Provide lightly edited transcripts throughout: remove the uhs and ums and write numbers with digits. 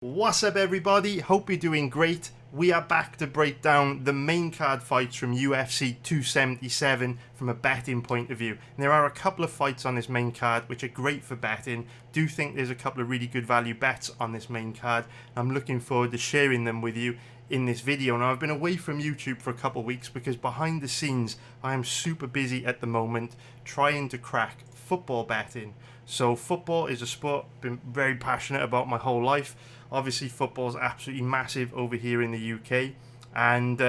What's up everybody, hope you're doing great. We are back to break down the main card fights from UFC 277 from a betting point of view. And there are a couple of fights on this main card which are great for betting. Do think there's a couple of really good value bets on this main card. I'm looking forward to sharing them with you in this video. Now, I've been away from YouTube for a couple of weeks because behind the scenes I am super busy at the moment trying to crack football betting. So football is a sport I've been very passionate about my whole life. Obviously, football is absolutely massive over here in the UK, and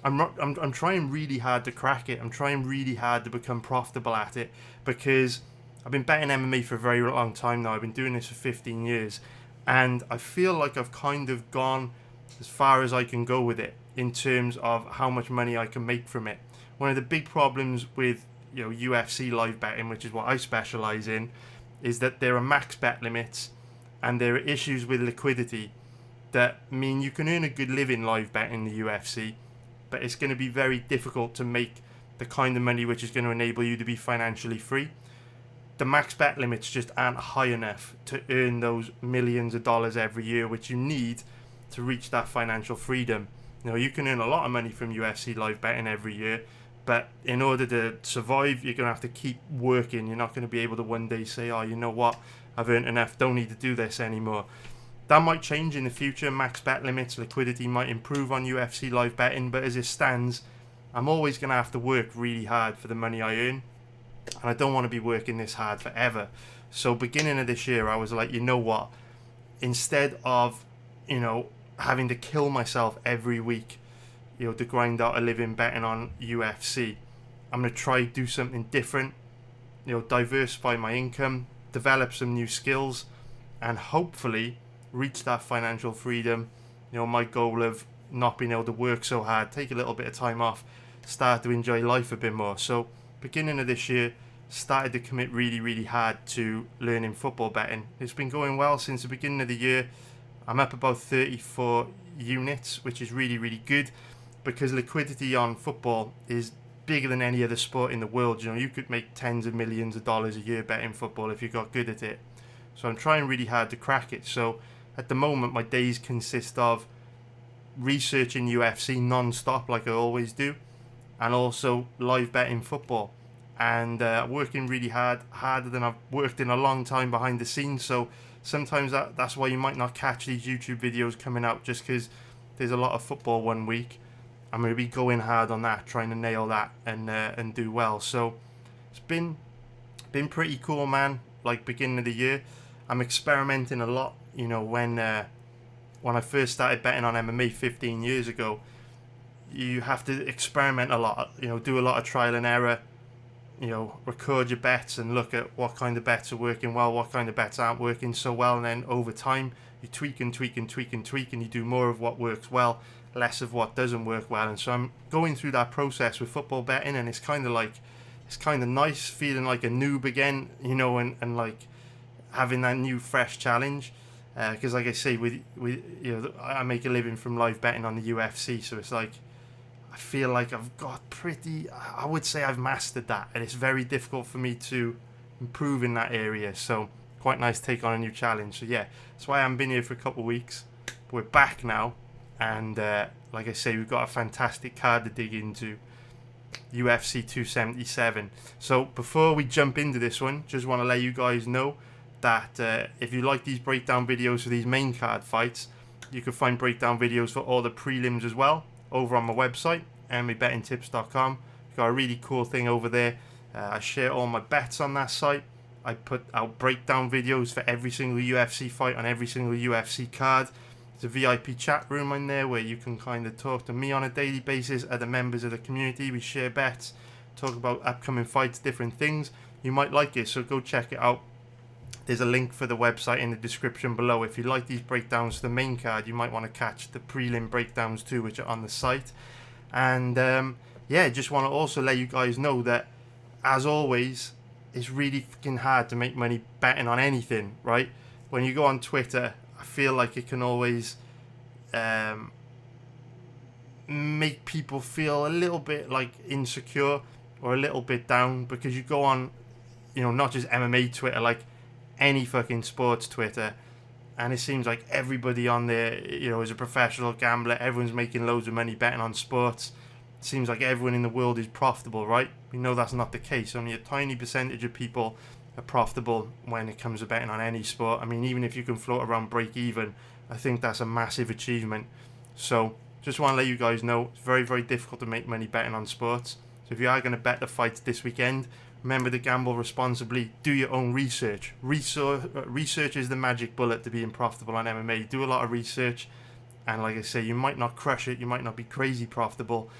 I'm trying really hard to crack it. I'm trying really hard to become profitable at it because I've been betting MMA for a very long time now. I've been doing this for 15 years, and I feel like I've kind of gone as far as I can go with it in terms of how much money I can make from it. One of the big problems with UFC live betting, which is what I specialize in, is that there are max bet limits. And there are issues with liquidity that mean you can earn a good living live betting the UFC, but it's going to be very difficult to make the kind of money which is going to enable you to be financially free. The max bet limits just aren't high enough to earn those millions of dollars every year which you need to reach that financial freedom. You can earn a lot of money from UFC live betting every year, but in order to survive, you're going to have to keep working. You're not going to be able to one day say, oh, you know what, I've earned enough, don't need to do this anymore. That might change in the future. Max bet limits, liquidity might improve on UFC live betting, but as it stands, I'm always going to have to work really hard for the money I earn, and I don't want to be working this hard forever. So beginning of this year, I was like, you know what, instead of having to kill myself every week to grind out a living betting on UFC, I'm going to try do something different, diversify my income, develop some new skills, and hopefully reach that financial freedom. My goal of not being able to work so hard, take a little bit of time off, start to enjoy life a bit more. So beginning of this year, started to commit really hard to learning football betting. It's been going well since the beginning of the year. I'm up about 34 units, which is really good, because liquidity on football is bigger than any other sport in the world. You could make tens of millions of dollars a year betting football if you got good at it. So I'm trying really hard to crack it. So at the moment, my days consist of researching UFC non-stop like I always do, and also live betting football, and working really hard, harder than I've worked in a long time behind the scenes. So sometimes that's why you might not catch these YouTube videos coming out, just because there's a lot of football one week. I'm going to be going hard on that, trying to nail that and do well. So it's been pretty cool, man. Like beginning of the year, I'm experimenting a lot. When I first started betting on MMA 15 years ago, you have to experiment a lot. Do a lot of trial and error. Record your bets and look at what kind of bets are working well, what kind of bets aren't working so well, and then over time you tweak and you do more of what works well, less of what doesn't work well. And so I'm going through that process with football betting, and it's kind of nice feeling like a noob again, and like having that new fresh challenge, because like I say, with I make a living from live betting on the UFC, so it's like I feel like I would say I've mastered that, and it's very difficult for me to improve in that area. So quite nice to take on a new challenge. So yeah, that's why I haven't been here for a couple of weeks. We're back now, and like I say, we've got a fantastic card to dig into, UFC 277. So before we jump into this one, just want to let you guys know that if you like these breakdown videos for these main card fights, you can find breakdown videos for all the prelims as well over on my website, MMABettingTips.com. Got a really cool thing over there. I share all my bets on that site. I put out breakdown videos for every single UFC fight on every single UFC card. There's a VIP chat room in there where you can kind of talk to me on a daily basis, other members of the community. We share bets, talk about upcoming fights, different things. You might like it, so go check it out. There's a link for the website in the description below. If you like these breakdowns to the main card, you might want to catch the prelim breakdowns too, which are on the site. And yeah, just want to also let you guys know that, as always, it's really fucking hard to make money betting on anything, right? When you go on Twitter, I feel like it can always make people feel a little bit like insecure or a little bit down, because you go on, not just MMA Twitter, like any fucking sports Twitter, and it seems like everybody on there, you know, is a professional gambler. Everyone's making loads of money betting on sports. It seems like everyone in the world is profitable, right? We know that's not the case. Only a tiny percentage of people are profitable when it comes to betting on any sport. I mean, even if you can float around break even, I think that's a massive achievement. So just want to let you guys know, it's very, very difficult to make money betting on sports. So if you are going to bet the fights this weekend, remember to gamble responsibly. Do your own research. Research is the magic bullet to being profitable on MMA. Do a lot of research, and like I say, you might not crush it, you might not be crazy profitable,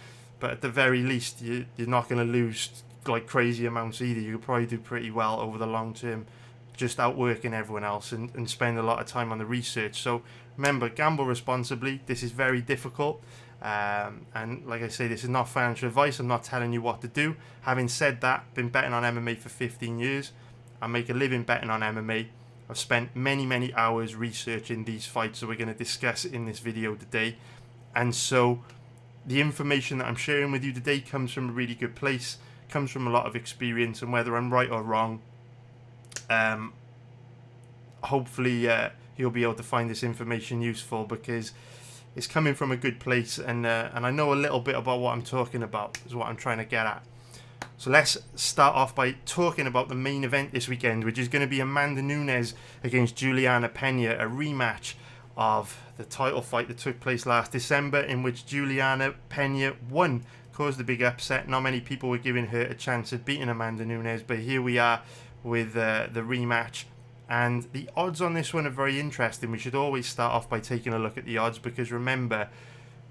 but at the very least, you're not going to lose like crazy amounts either. You'll probably do pretty well over the long term, just outworking everyone else and spend a lot of time on the research. So remember, gamble responsibly. This is very difficult. And like I say, this is not financial advice. I'm not telling you what to do. Having said that, been betting on MMA for 15 years. I make a living betting on MMA. I've spent many hours researching these fights that we're going to discuss in this video today. And so the information that I'm sharing with you today comes from a really good place, comes from a lot of experience, and whether I'm right or wrong, hopefully you'll be able to find this information useful, because it's coming from a good place, and I know a little bit about what I'm talking about, is what I'm trying to get at. So let's start off by talking about the main event this weekend, which is going to be Amanda Nunes against Juliana Pena, a rematch of the title fight that took place last December, in which Juliana Pena won, caused a big upset. Not many people were giving her a chance of beating Amanda Nunes, but here we are with the rematch. And the odds on this one are very interesting. We should always start off by taking a look at the odds, because remember,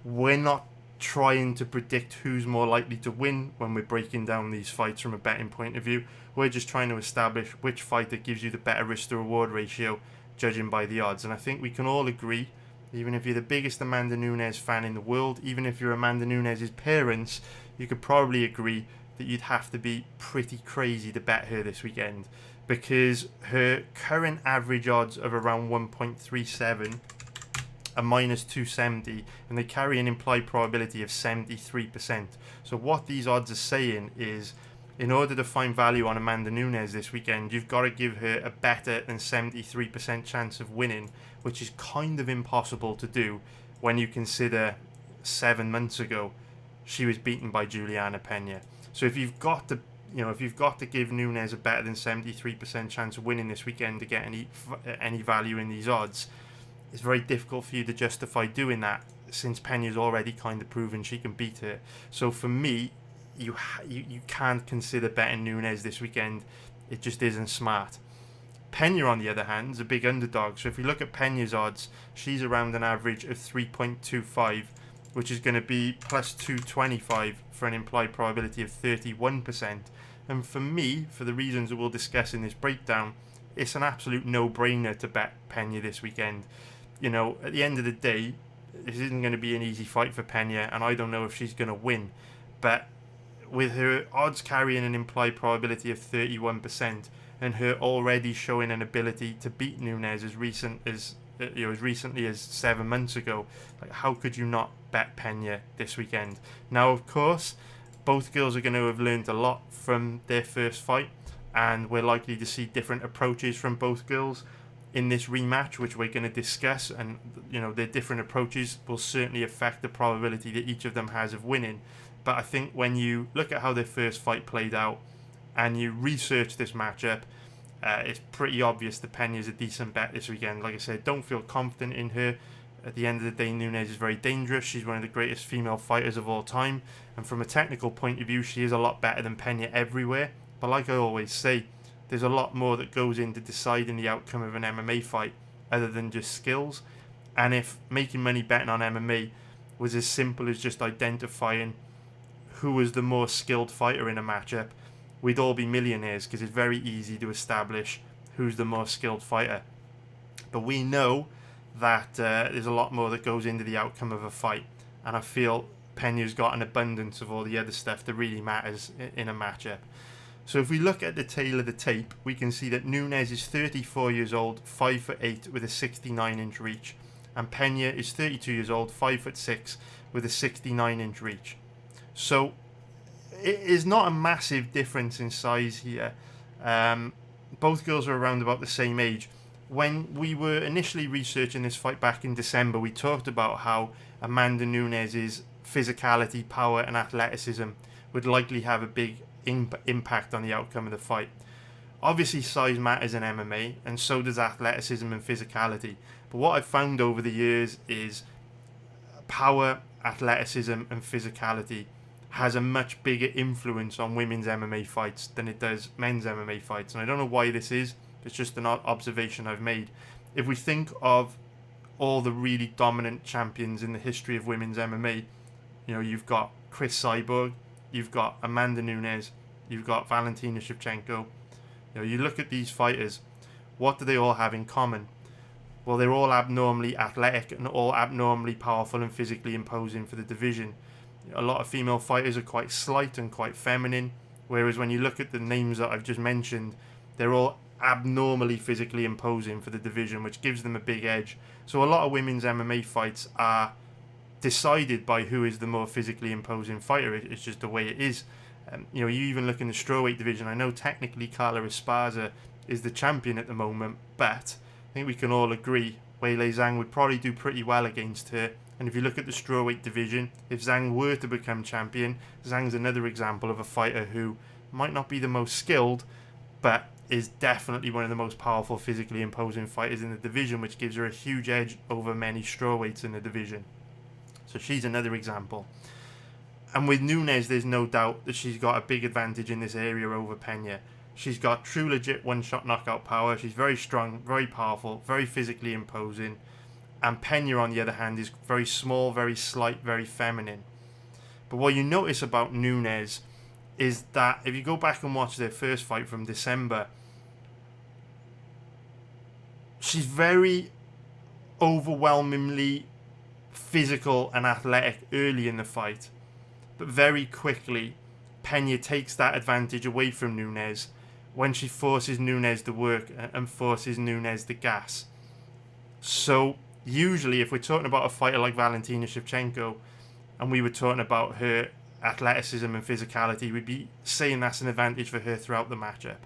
we're not trying to predict who's more likely to win when we're breaking down these fights from a betting point of view. We're just trying to establish which fighter gives you the better risk to reward ratio, judging by the odds. And I think we can all agree, even if you're the biggest Amanda Nunes fan in the world, even if you're Amanda Nunes' parents, you could probably agree that you'd have to be pretty crazy to bet her this weekend, because her current average odds of around 1.37 are minus 270, and they carry an implied probability of 73%. So what these odds are saying is, in order to find value on Amanda Nunes this weekend, you've got to give her a better than 73% chance of winning, which is kind of impossible to do when you consider 7 months ago she was beaten by Juliana Pena. So if you've got to give Nunes a better than 73% chance of winning this weekend to get any value in these odds, it's very difficult for you to justify doing that, since Pena's already kind of proven she can beat her. So for me, you can't consider betting Nunes this weekend. It just isn't smart. Pena, on the other hand, is a big underdog. So if you look at Pena's odds, she's around an average of 3.25, which is going to be plus 225 for an implied probability of 31%. And for me, for the reasons that we'll discuss in this breakdown, it's an absolute no-brainer to bet Pena this weekend. You know, at the end of the day, this isn't going to be an easy fight for Pena, and I don't know if she's going to win. But with her odds carrying an implied probability of 31%, and her already showing an ability to beat Nunes as recently as 7 months ago, like, how could you not bet Pena this weekend? Now, of course, both girls are going to have learned a lot from their first fight, and we're likely to see different approaches from both girls in this rematch, which we're going to discuss. And you know, their different approaches will certainly affect the probability that each of them has of winning. But I think when you look at how their first fight played out and you research this matchup, it's pretty obvious that Pena is a decent bet this weekend. Like I said, don't feel confident in her. At the end of the day, Nunes is very dangerous. She's one of the greatest female fighters of all time, and from a technical point of view, she is a lot better than Pena everywhere. But like I always say, there's a lot more that goes into deciding the outcome of an MMA fight other than just skills. And if making money betting on MMA was as simple as just identifying who was the more skilled fighter in a matchup, we'd all be millionaires, because it's very easy to establish who's the more skilled fighter. But we know that there's a lot more that goes into the outcome of a fight, and I feel Pena's got an abundance of all the other stuff that really matters in a matchup. So if we look at the tail of the tape, we can see that Nunes is 34 years old, 5'8", with a 69-inch reach, and Pena is 32 years old, 5'6", with a 69-inch reach. So it is not a massive difference in size here. Both girls are around about the same age. when we were initially researching this fight back in December, we talked about how Amanda Nunes' physicality, power and athleticism would likely have a big impact on the outcome of the fight. Obviously, size matters in MMA, and so does athleticism and physicality. But what I've found over the years is power, athleticism and physicality has a much bigger influence on women's MMA fights than it does men's MMA fights. And I don't know why this is. It's just an observation I've made. If we think of all the really dominant champions in the history of women's MMA, you know, you've got Chris Cyborg, you've got Amanda Nunes, you've got Valentina Shevchenko. You know, you look at these fighters, what do they all have in common? Well, they're all abnormally athletic and all abnormally powerful and physically imposing for the division. A lot of female fighters are quite slight and quite feminine, whereas when you look at the names that I've just mentioned, they're all abnormally physically imposing for the division, which gives them a big edge. So a lot of women's MMA fights are decided by who is the more physically imposing fighter. It's just the way it is. You know, you even look in the strawweight division. I know technically Carla Esparza is the champion at the moment, but I think we can all agree Weili Zhang would probably do pretty well against her. And if you look at the strawweight division, if Zhang were to become champion, Zhang's another example of a fighter who might not be the most skilled, but is definitely one of the most powerful, physically imposing fighters in the division, which gives her a huge edge over many strawweights in the division. So she's another example. And with Nunes, there's no doubt that she's got a big advantage in this area over Pena. She's got true legit one-shot knockout power. She's very strong, very powerful, very physically imposing. And Pena, on the other hand, is very small, very slight, very feminine. But what you notice about Nunes is that if you go back and watch their first fight from December, she's very overwhelmingly physical and athletic early in the fight. But very quickly, Pena takes that advantage away from Nunes when she forces Nunes to work and forces Nunes to gas. So usually, if we're talking about a fighter like Valentina Shevchenko, and we were talking about her athleticism and physicality, we'd be saying that's an advantage for her throughout the matchup,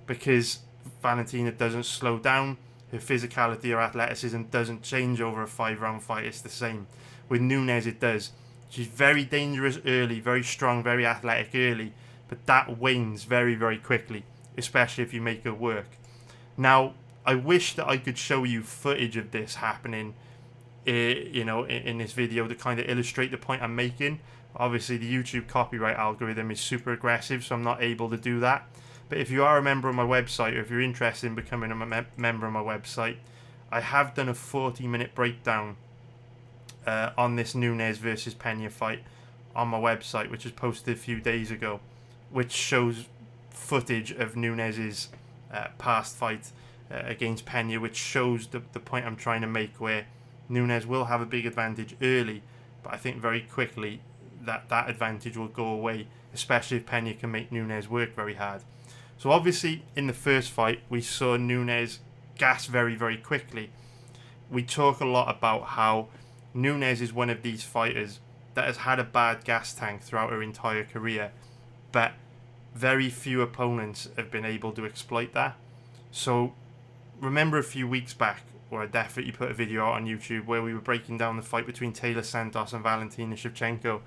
because Valentina doesn't slow down, her physicality or athleticism doesn't change over a 5-round fight, it's the same. With Nunes it does. She's very dangerous early, very strong, very athletic early, but that wanes very, very quickly, especially if you make her work. Now, I wish that I could show you footage of this happening, you know, in this video to kind of illustrate the point I'm making. Obviously, the YouTube copyright algorithm is super aggressive, so I'm not able to do that. But if you are a member of my website, or if you're interested in becoming a member of my website, I have done a 40-minute breakdown on this Nunes versus Pena fight on my website, which was posted a few days ago, which shows footage of Nunes's past fight against Pena, which shows the point I'm trying to make, where Nunes will have a big advantage early, but I think very quickly that advantage will go away, especially if Pena can make Nunes work very hard. So obviously in the first fight we saw Nunes gas very, very quickly. We talk a lot about how Nunes is one of these fighters that has had a bad gas tank throughout her entire career, but very few opponents have been able to exploit that. So remember a few weeks back, or I definitely put a video out on YouTube where we were breaking down the fight between Taylor Santos and Valentina Shevchenko,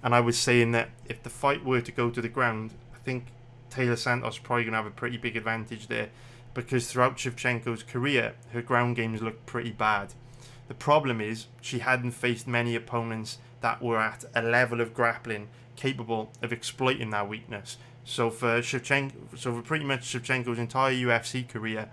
and I was saying that if the fight were to go to the ground, I think Taylor Santos is probably going to have a pretty big advantage there, because throughout Shevchenko's career her ground games looked pretty bad. The problem is she hadn't faced many opponents that were at a level of grappling capable of exploiting that weakness. So for pretty much Shevchenko's entire UFC career,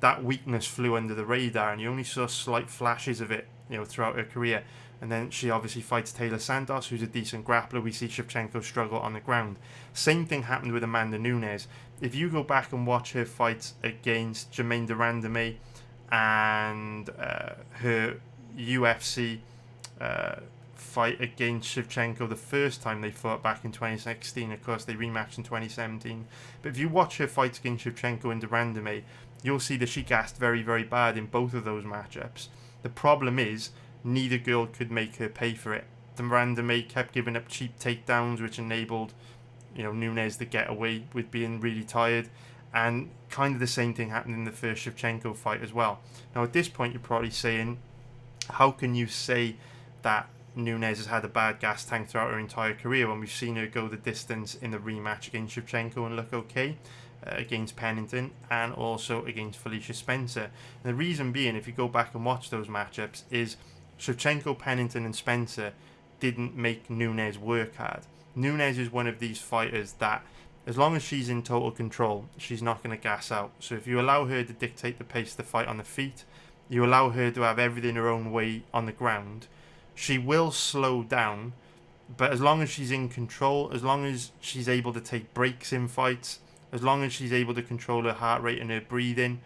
that weakness flew under the radar, and you only saw slight flashes of it, you know, throughout her career. And then she obviously fights Taylor Santos, who's a decent grappler. We see Shevchenko struggle on the ground. Same thing happened with Amanda Nunes. If you go back and watch her fights against Germaine de Randamie and her UFC fight against Shevchenko the first time they fought back in 2016, of course they rematched in 2017. But if you watch her fights against Shevchenko and de Randamie, you'll see that she gassed very, very bad in both of those matchups. The problem is, neither girl could make her pay for it. De Randamie kept giving up cheap takedowns, which enabled, you know, Nunes to get away with being really tired. And kind of the same thing happened in the first Shevchenko fight as well. Now at this point you're probably saying, how can you say that Nunes has had a bad gas tank throughout her entire career when we've seen her go the distance in the rematch against Shevchenko and look okay, against Pennington and also against Felicia Spencer? And the reason being, if you go back and watch those matchups, is Shevchenko, Pennington and Spencer didn't make Nunes work hard. Nunes is one of these fighters that, as long as she's in total control, she's not going to gas out. So if you allow her to dictate the pace of the fight on the feet, you allow her to have everything her own way on the ground, she will slow down. But as long as she's in control, as long as she's able to take breaks in fights, as long as she's able to control her heart rate and her breathing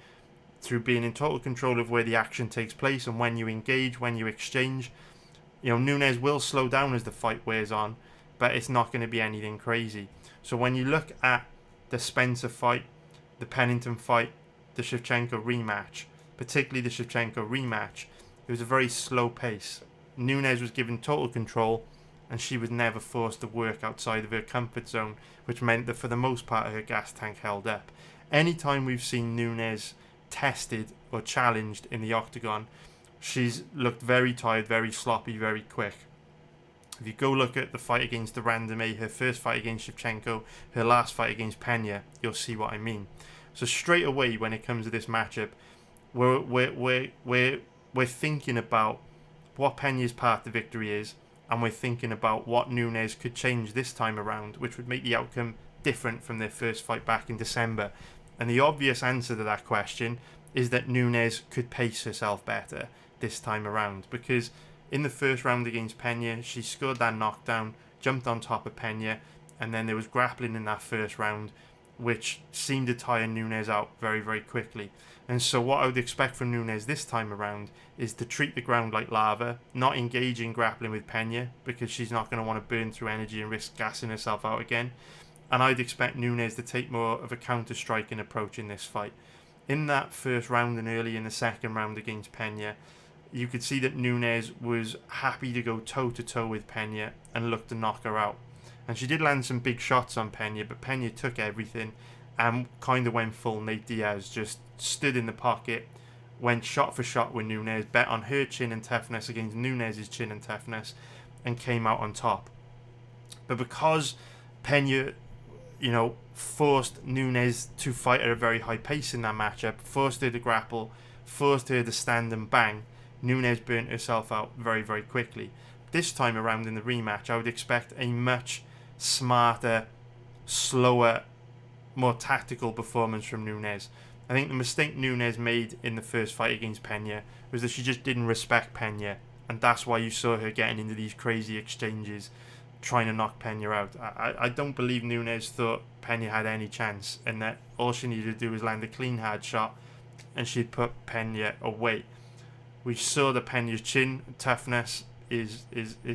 through being in total control of where the action takes place and when you engage, when you exchange, Nunes will slow down as the fight wears on, but it's not going to be anything crazy. So when you look at the Spencer fight, the Pennington fight, the Shevchenko rematch, particularly the Shevchenko rematch, it was a very slow pace. Nunes was given total control and she was never forced to work outside of her comfort zone, which meant that for the most part her gas tank held up. Anytime we've seen Nunes tested or challenged in the octagon, she's looked very tired, very sloppy, very quick. If you go look at the fight against the Random A, her first fight against Shevchenko, her last fight against Pena, you'll see what I mean. So straight away, when it comes to this matchup, we're thinking about what Pena's path to victory is, and we're thinking about what Nunes could change this time around, which would make the outcome different from their first fight back in December. And the obvious answer to that question is that Nunes could pace herself better this time around, because in the first round against Pena, she scored that knockdown, jumped on top of Pena, and then there was grappling in that first round, which seemed to tire Nunes out very, very quickly. And so what I would expect from Nunes this time around is to treat the ground like lava, not engage in grappling with Pena, because she's not going to want to burn through energy and risk gassing herself out again. And I'd expect Nunes to take more of a counter-striking approach in this fight. In that first round and early in the second round against Pena, you could see that Nunes was happy to go toe-to-toe with Pena and look to knock her out. And she did land some big shots on Pena, but Pena took everything and kind of went full Nate Diaz, just stood in the pocket, went shot for shot with Nunes, bet on her chin and toughness against Nunes' chin and toughness, and came out on top. But because Pena, forced Nunes to fight at a very high pace in that matchup, forced her to grapple, forced her to stand and bang, Nunes burnt herself out very, very quickly. This time around in the rematch, I would expect a much smarter, slower, more tactical performance from Nunes. I think the mistake Nunes made in the first fight against Pena was that she just didn't respect Pena, and that's why you saw her getting into these crazy exchanges, trying to knock Pena out. I don't believe Nunes thought Pena had any chance, and that all she needed to do was land a clean hard shot and she'd put Pena away. We saw that Pena's chin toughness is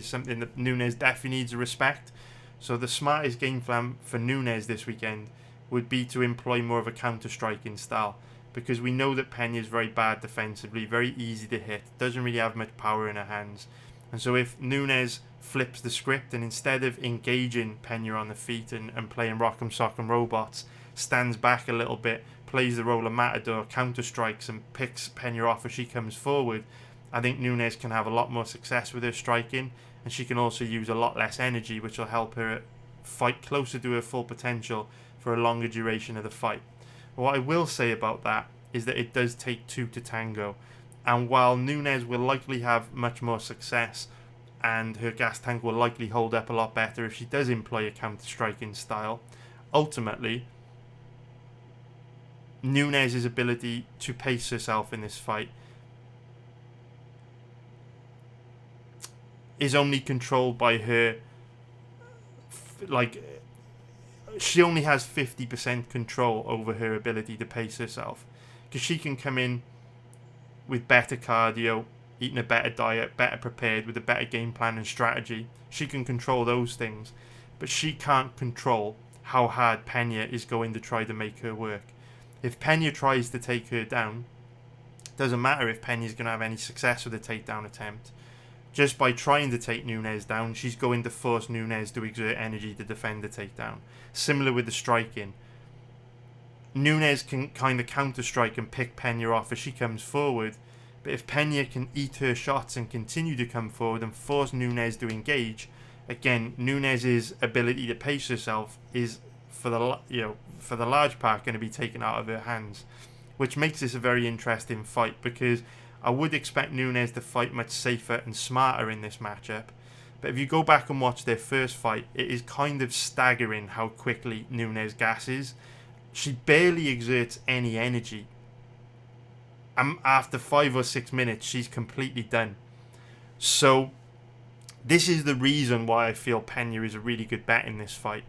something that Nunes definitely needs to respect. So the smartest game plan for Nunes this weekend would be to employ more of a counter-striking style, because we know that Pena is very bad defensively, very easy to hit, doesn't really have much power in her hands. And so if Nunes flips the script and instead of engaging Pena on the feet and playing Rock'em Sock'em Robots, stands back a little bit, plays the role of Matador, counter-strikes and picks Pena off as she comes forward, I think Nunes can have a lot more success with her striking, and she can also use a lot less energy, which will help her fight closer to her full potential for a longer duration of the fight. What I will say about that is that it does take two to tango, and while Nunes will likely have much more success and her gas tank will likely hold up a lot better if she does employ a counter-striking style, ultimately Nunes' ability to pace herself in this fight is only controlled by her, she only has 50% control over her ability to pace herself, because she can come in with better cardio, eating a better diet, better prepared, with a better game plan and strategy. She can control those things, but she can't control how hard Pena is going to try to make her work. If Pena tries to take her down, it doesn't matter if Pena's going to have any success with a takedown attempt. Just by trying to take Nunes down, she's going to force Nunes to exert energy to defend the takedown. Similar with the striking. Nunes can kind of counter-strike and pick Pena off as she comes forward. But if Pena can eat her shots and continue to come forward and force Nunes to engage, again, Nunes' ability to pace herself is, for the large part, going to be taken out of her hands, which makes this a very interesting fight, because I would expect Nunes to fight much safer and smarter in this matchup. But if you go back and watch their first fight, it is kind of staggering how quickly Nunes gasses. She barely exerts any energy. After 5 or 6 minutes, she's completely done. So this is the reason why I feel Pena is a really good bet in this fight,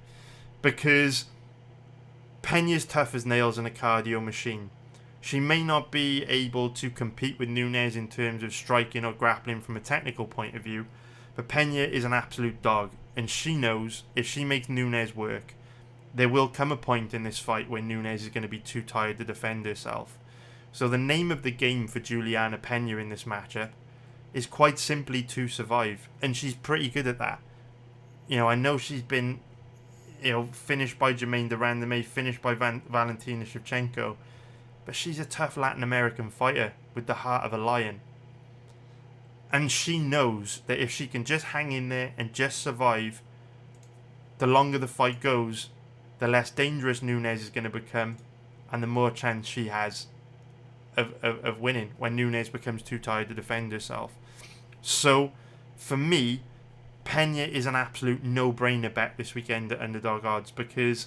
because Pena's tough as nails and a cardio machine. She may not be able to compete with Nunes in terms of striking or grappling from a technical point of view, but Pena is an absolute dog, and she knows if she makes Nunes work, there will come a point in this fight where Nunes is going to be too tired to defend herself. So the name of the game for Juliana Pena in this matchup is quite simply to survive, and she's pretty good at that. I know she's been, finished by Germaine de Randamie, finished by Valentina Shevchenko, but she's a tough Latin American fighter with the heart of a lion. And she knows that if she can just hang in there and just survive, the longer the fight goes, the less dangerous Nunes is going to become, and the more chance she has of winning when Nunes becomes too tired to defend herself. So, for me, Pena is an absolute no-brainer bet this weekend at underdog odds, because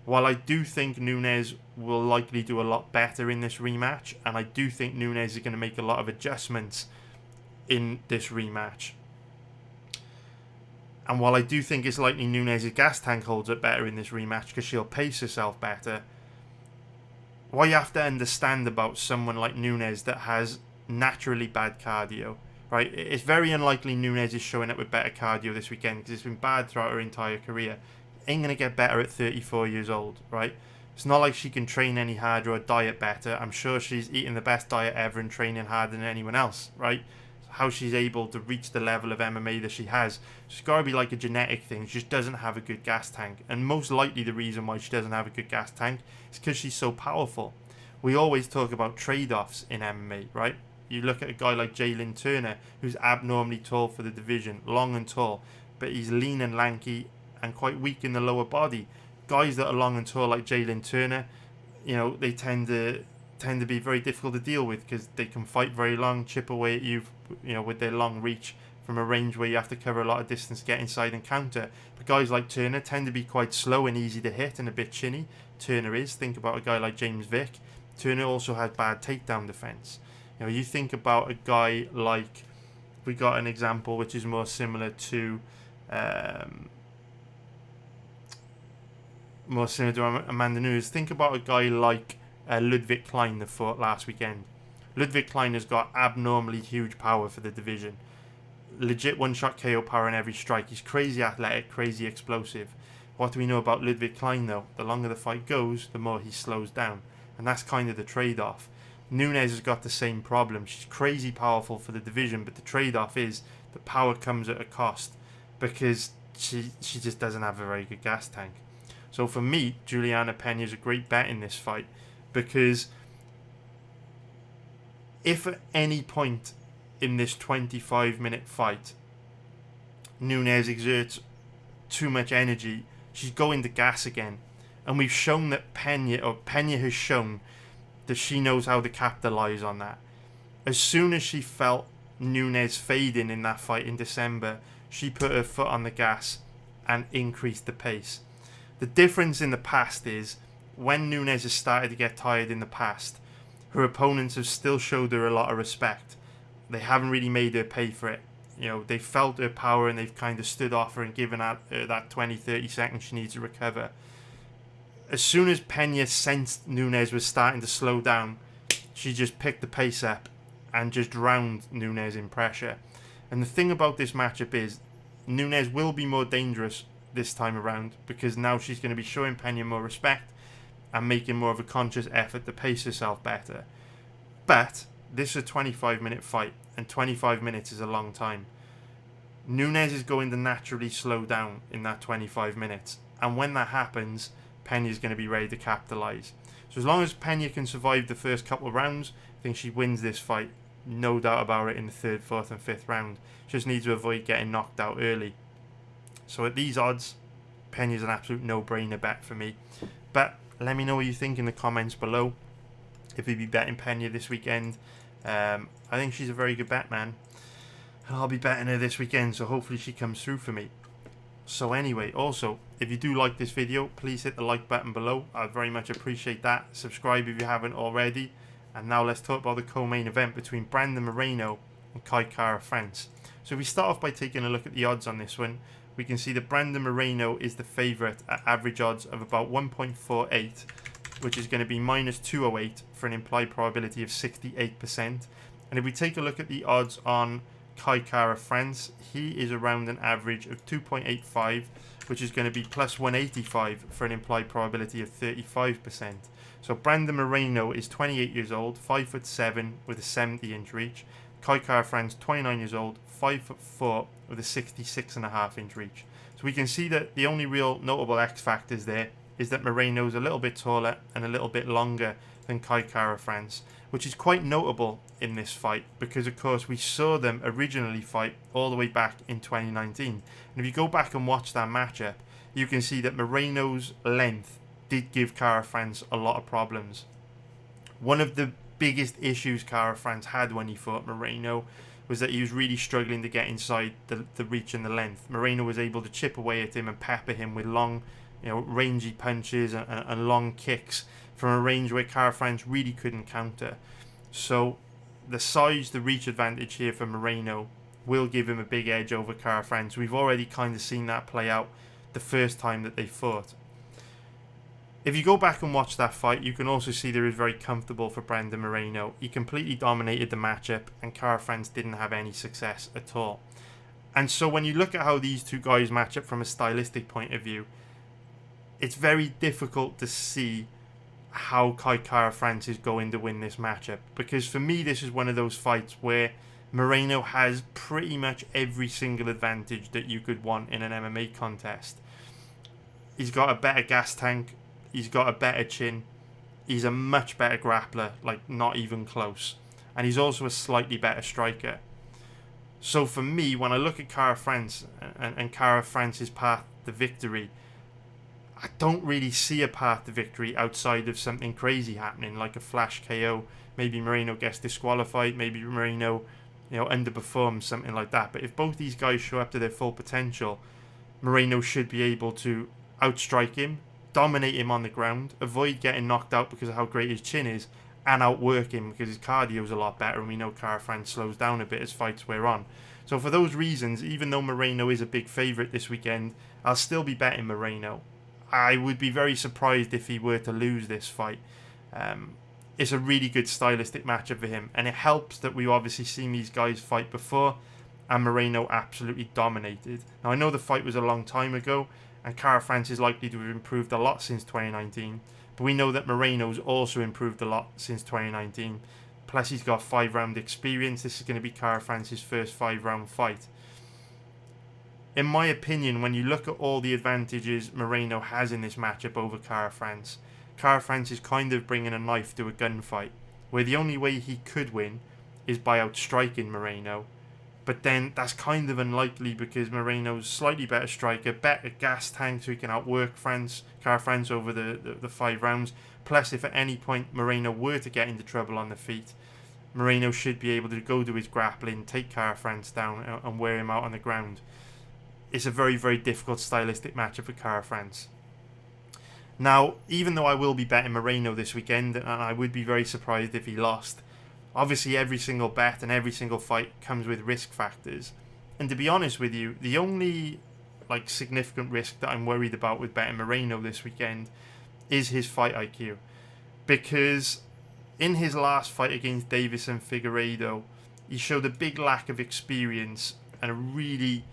while I do think Nunes will likely do a lot better in this rematch, and I do think Nunes is going to make a lot of adjustments in this rematch, and while I do think it's likely Nunes' gas tank holds up better in this rematch because she'll pace herself better, what you have to understand about someone like Nunes that has naturally bad cardio, right? It's very unlikely Nunes is showing up with better cardio this weekend, because it's been bad throughout her entire career. Ain't going to get better at 34 years old, right? It's not like she can train any harder or diet better. I'm sure she's eating the best diet ever and training harder than anyone else, right? How she's able to reach the level of MMA that she has, she's got to be like a genetic thing. She just doesn't have a good gas tank, and most likely the reason why she doesn't have a good gas tank is because she's so powerful. We always talk about trade-offs in MMA, right? You look at a guy like Jalen Turner, who's abnormally tall for the division, long and tall, but he's lean and lanky and quite weak in the lower body. Guys that are long and tall like Jalen Turner, they tend to be very difficult to deal with, because they can fight very long, chip away at you, with their long reach from a range where you have to cover a lot of distance, get inside and counter. But guys like Turner tend to be quite slow and easy to hit and a bit chinny. Turner is. Think about a guy like James Vick. Turner also has bad takedown defense. You think about a guy like, we got an example which is more similar to Amanda Nunes. Think about a guy like Ludwig Klein that fought last weekend. Ludwig Klein has got abnormally huge power for the division. Legit one-shot KO power in every strike. He's crazy athletic, crazy explosive. What do we know about Ludwig Klein, though? The longer the fight goes, the more he slows down. And that's kind of the trade-off. Nunes has got the same problem. She's crazy powerful for the division, but the trade-off is the power comes at a cost, because she just doesn't have a very good gas tank. So for me, Juliana Pena is a great bet in this fight, because if at any point in this 25-minute fight Nunes exerts too much energy, she's going to gas again. And we've shown that Pena has shown that she knows how to capitalize on that. As soon as she felt Nunes fading in that fight in December, she put her foot on the gas and increased the pace. The difference in the past is, when Nunes has started to get tired in the past, her opponents have still showed her a lot of respect. They haven't really made her pay for it. They felt her power and they've kind of stood off her and given her that 20-30 seconds she needs to recover. As soon as Pena sensed Nunes was starting to slow down, she just picked the pace up and just drowned Nunes in pressure. And the thing about this matchup is, Nunes will be more dangerous this time around, because now she's going to be showing Pena more respect and making more of a conscious effort to pace herself better. But this is a 25-minute fight, and 25 minutes is a long time. Nunes is going to naturally slow down in that 25 minutes, and when that happens, Pena's going to be ready to capitalise. So as long as Pena can survive the first couple of rounds, I think she wins this fight. No doubt about it in the 3rd, 4th and 5th round. Just needs to avoid getting knocked out early. So at these odds, Pena's an absolute no-brainer bet for me. But let me know what you think in the comments below. If you'd be betting Pena this weekend, I think she's a very good bet, man. And I'll be betting her this weekend, so hopefully she comes through for me. So anyway, also, if you do like this video, please hit the like button below. I'd very much appreciate that. Subscribe if you haven't already. And now let's talk about the co-main event between Brandon Moreno and Kai Kara-France. So if we start off by taking a look at the odds on this one, we can see that Brandon Moreno is the favourite at average odds of about 1.48, which is going to be minus 208 for an implied probability of 68%. And if we take a look at the odds on Kai Kara-France, he is around an average of 2.85, which is going to be plus 185 for an implied probability of 35%. So Brandon Moreno is 28 years old, 5'7", with a 70-inch reach. Kai Kara-France, 29 years old, 5'4", with a 66.5-inch reach. So we can see that the only real notable X factors there is that Moreno is a little bit taller and a little bit longer than Kai Kara-France, which is quite notable in this fight because, of course, we saw them originally fight all the way back in 2019. And if you go back and watch that matchup, you can see that Moreno's length did give Kara-France a lot of problems. One of the biggest issues Kara-France had when he fought Moreno was that he was really struggling to get inside the reach and the length. Moreno was able to chip away at him and pepper him with long, rangy punches and long kicks from a range where Kara-France really couldn't counter. So the size, the reach advantage here for Moreno will give him a big edge over Kara-France. We've already kind of seen that play out the first time that they fought. If you go back and watch that fight, you can also see that it was very comfortable for Brandon Moreno. He completely dominated the matchup and Kara-France didn't have any success at all. And so when you look at how these two guys match up from a stylistic point of view, it's very difficult to see how Kai Kara-France is going to win this matchup. Because for me, this is one of those fights where Moreno has pretty much every single advantage that you could want in an MMA contest. He's got a better gas tank. He's got a better chin. He's a much better grappler, like not even close. And he's also a slightly better striker. So for me, when I look at Kara-France and Kara-France's path to victory, I don't really see a path to victory outside of something crazy happening, like a flash KO. Maybe Moreno gets disqualified. Maybe Moreno, underperforms, something like that. But if both these guys show up to their full potential, Moreno should be able to outstrike him, dominate him on the ground, avoid getting knocked out because of how great his chin is, and outwork him because his cardio is a lot better, and we know Kara-France slows down a bit as fights wear on. So for those reasons, even though Moreno is a big favourite this weekend, I'll still be betting Moreno. I would be very surprised if he were to lose this fight. It's a really good stylistic matchup for him, and it helps that we've obviously seen these guys fight before, and Moreno absolutely dominated. Now I know the fight was a long time ago, and Kara-France is likely to have improved a lot since 2019, but we know that Moreno's also improved a lot since 2019. Plus he's got 5-round experience. This is going to be Kara-France's first 5-round fight. In my opinion, when you look at all the advantages Moreno has in this matchup over Kara-France, Kara-France is kind of bringing a knife to a gunfight, where the only way he could win is by outstriking Moreno. But then that's kind of unlikely because Moreno's slightly better striker, better gas tank, so he can outwork Kara-France over the 5 rounds. Plus, if at any point Moreno were to get into trouble on the feet, Moreno should be able to go to his grappling, take Kara-France down and wear him out on the ground. It's a very, very difficult stylistic matchup for Kara-France. Now, even though I will be betting Moreno this weekend, and I would be very surprised if he lost, obviously every single bet and every single fight comes with risk factors. And to be honest with you, the only significant risk that I'm worried about with betting Moreno this weekend is his fight IQ. Because in his last fight against Davison Figueiredo, he showed a big lack of experience and a really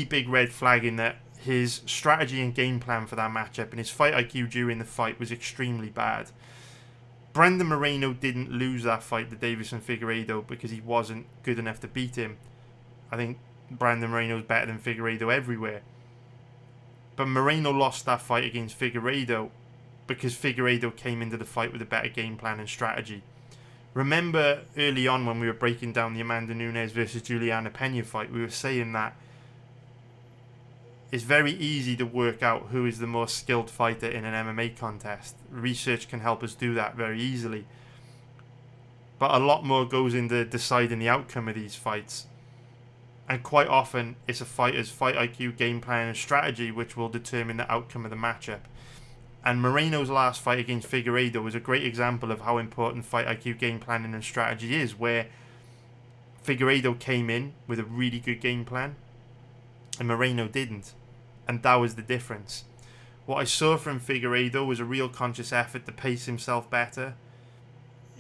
big red flag in that his strategy and game plan for that matchup and his fight IQ during the fight was extremely bad. Brandon Moreno didn't lose that fight to Davison Figueiredo because he wasn't good enough to beat him. I think Brandon Moreno is better than Figueiredo everywhere. But Moreno lost that fight against Figueiredo because Figueiredo came into the fight with a better game plan and strategy. Remember early on when we were breaking down the Amanda Nunes versus Juliana Pena fight, we were saying that it's very easy to work out who is the more skilled fighter in an MMA contest. Research can help us do that very easily. But a lot more goes into deciding the outcome of these fights. And quite often, it's a fighter's fight IQ, game plan, and strategy which will determine the outcome of the matchup. And Moreno's last fight against Figueiredo was a great example of how important fight IQ, game planning, and strategy is, where Figueiredo came in with a really good game plan, and Moreno didn't. And that was the difference. What I saw from Figueiredo was a real conscious effort to pace himself better,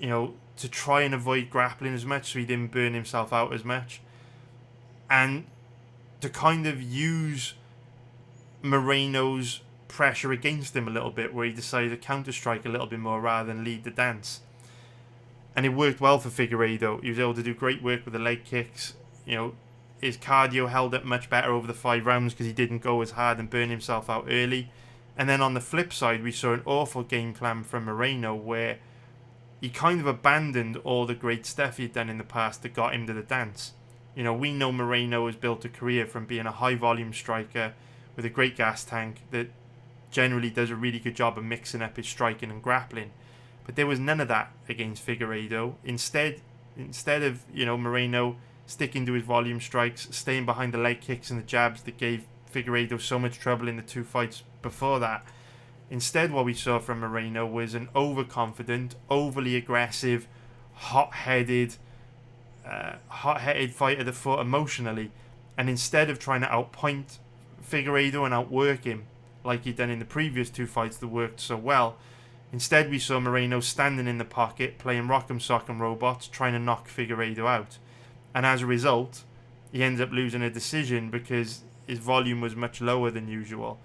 to try and avoid grappling as much so he didn't burn himself out as much, and to kind of use Moreno's pressure against him a little bit, where he decided to counter-strike a little bit more rather than lead the dance. And it worked well for Figueiredo. He was able to do great work with the leg kicks. His cardio held up much better over the 5 rounds because he didn't go as hard and burn himself out early. And then on the flip side, we saw an awful game plan from Moreno where he kind of abandoned all the great stuff he'd done in the past that got him to the dance. We know Moreno has built a career from being a high-volume striker with a great gas tank that generally does a really good job of mixing up his striking and grappling. But there was none of that against Figueiredo. Instead of, Moreno sticking to his volume strikes, staying behind the leg kicks and the jabs that gave Figueiredo so much trouble in the 2 fights before that. Instead, what we saw from Moreno was an overconfident, overly aggressive, hot-headed fighter that fought emotionally. And instead of trying to outpoint Figueiredo and outwork him, like he'd done in the previous 2 fights that worked so well, instead we saw Moreno standing in the pocket, playing rock'em sock'em robots, trying to knock Figueiredo out. And as a result, he ends up losing a decision because his volume was much lower than usual.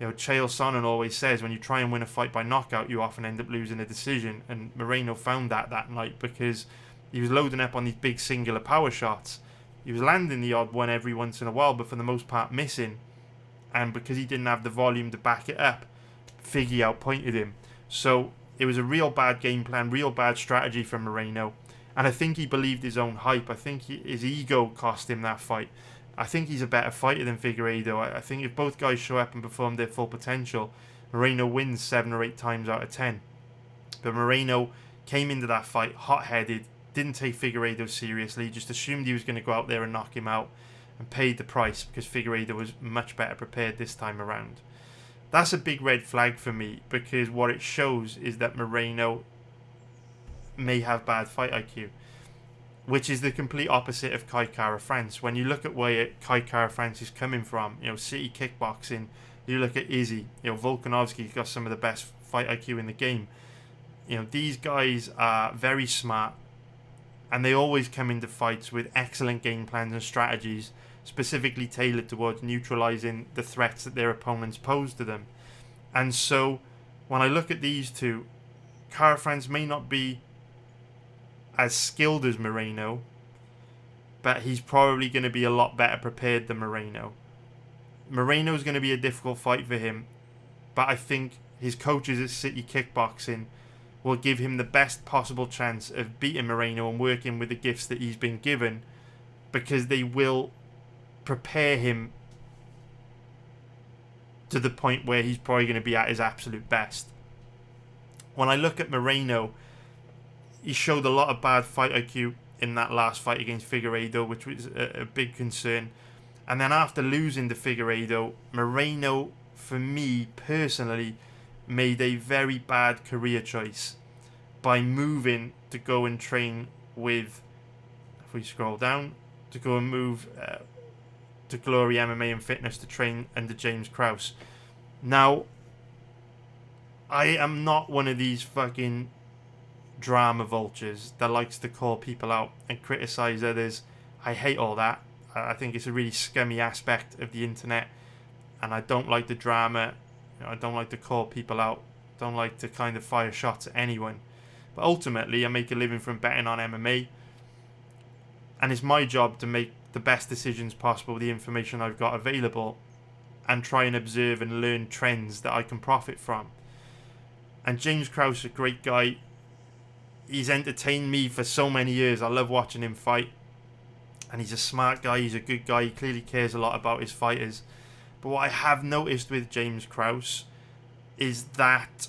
Chael Sonnen always says when you try and win a fight by knockout, you often end up losing a decision. And Moreno found that night because he was loading up on these big singular power shots. He was landing the odd one every once in a while, but for the most part missing. And because he didn't have the volume to back it up, Figgy outpointed him. So it was a real bad game plan, real bad strategy from Moreno. And I think he believed his own hype. I think his ego cost him that fight. I think he's a better fighter than Figueiredo. I think if both guys show up and perform their full potential, Moreno wins 7 or 8 times out of 10. But Moreno came into that fight hot-headed, didn't take Figueiredo seriously, just assumed he was going to go out there and knock him out, and paid the price because Figueiredo was much better prepared this time around. That's a big red flag for me because what it shows is that Moreno may have bad fight IQ, which is the complete opposite of Kai Kara-France. When you look at where Kai Kara-France is coming from, City Kickboxing, you look at Izzy, Volkanovski's got some of the best fight IQ in the game. These guys are very smart, and they always come into fights with excellent game plans and strategies, specifically tailored towards neutralizing the threats that their opponents pose to them. And so, when I look at these two, Kara-France may not be as skilled as Moreno, but he's probably going to be a lot better prepared than Moreno. Moreno's going to be a difficult fight for him, but I think his coaches at City Kickboxing will give him the best possible chance of beating Moreno and working with the gifts that he's been given, because they will prepare him to the point where he's probably going to be at his absolute best. When I look at Moreno, he showed a lot of bad fight IQ in that last fight against Figueiredo, which was a big concern. And then after losing to Figueiredo, Moreno, for me personally, made a very bad career choice by moving to go and train with, if we scroll down, to go and move to Glory MMA and Fitness to train under James Krause. Now, I am not one of these fucking drama vultures that likes to call people out and criticize others. I hate all that. I think it's a really scummy aspect of the internet, and I don't like the drama. I don't like to call people out. Don't like to kind of fire shots at anyone. But ultimately, I make a living from betting on MMA, and it's my job to make the best decisions possible with the information I've got available. and try and observe and learn trends that I can profit from. And James Krause is a great guy. He's entertained me for so many years. I love watching him fight. And he's a smart guy. He's a good guy. He clearly cares a lot about his fighters. But what I have noticed with James Krause is that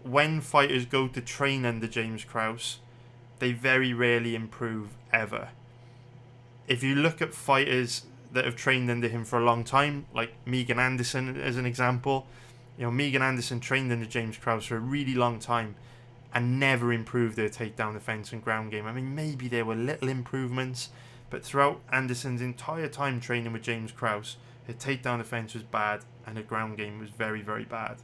when fighters go to train under James Krause, they very rarely improve ever. If you look at fighters that have trained under him for a long time, like Megan Anderson as an example, Megan Anderson trained under James Krause for a really long time and never improved their takedown defense and ground game. I mean, maybe there were little improvements, but throughout Anderson's entire time training with James Krause, her takedown defense was bad and her ground game was very, very bad.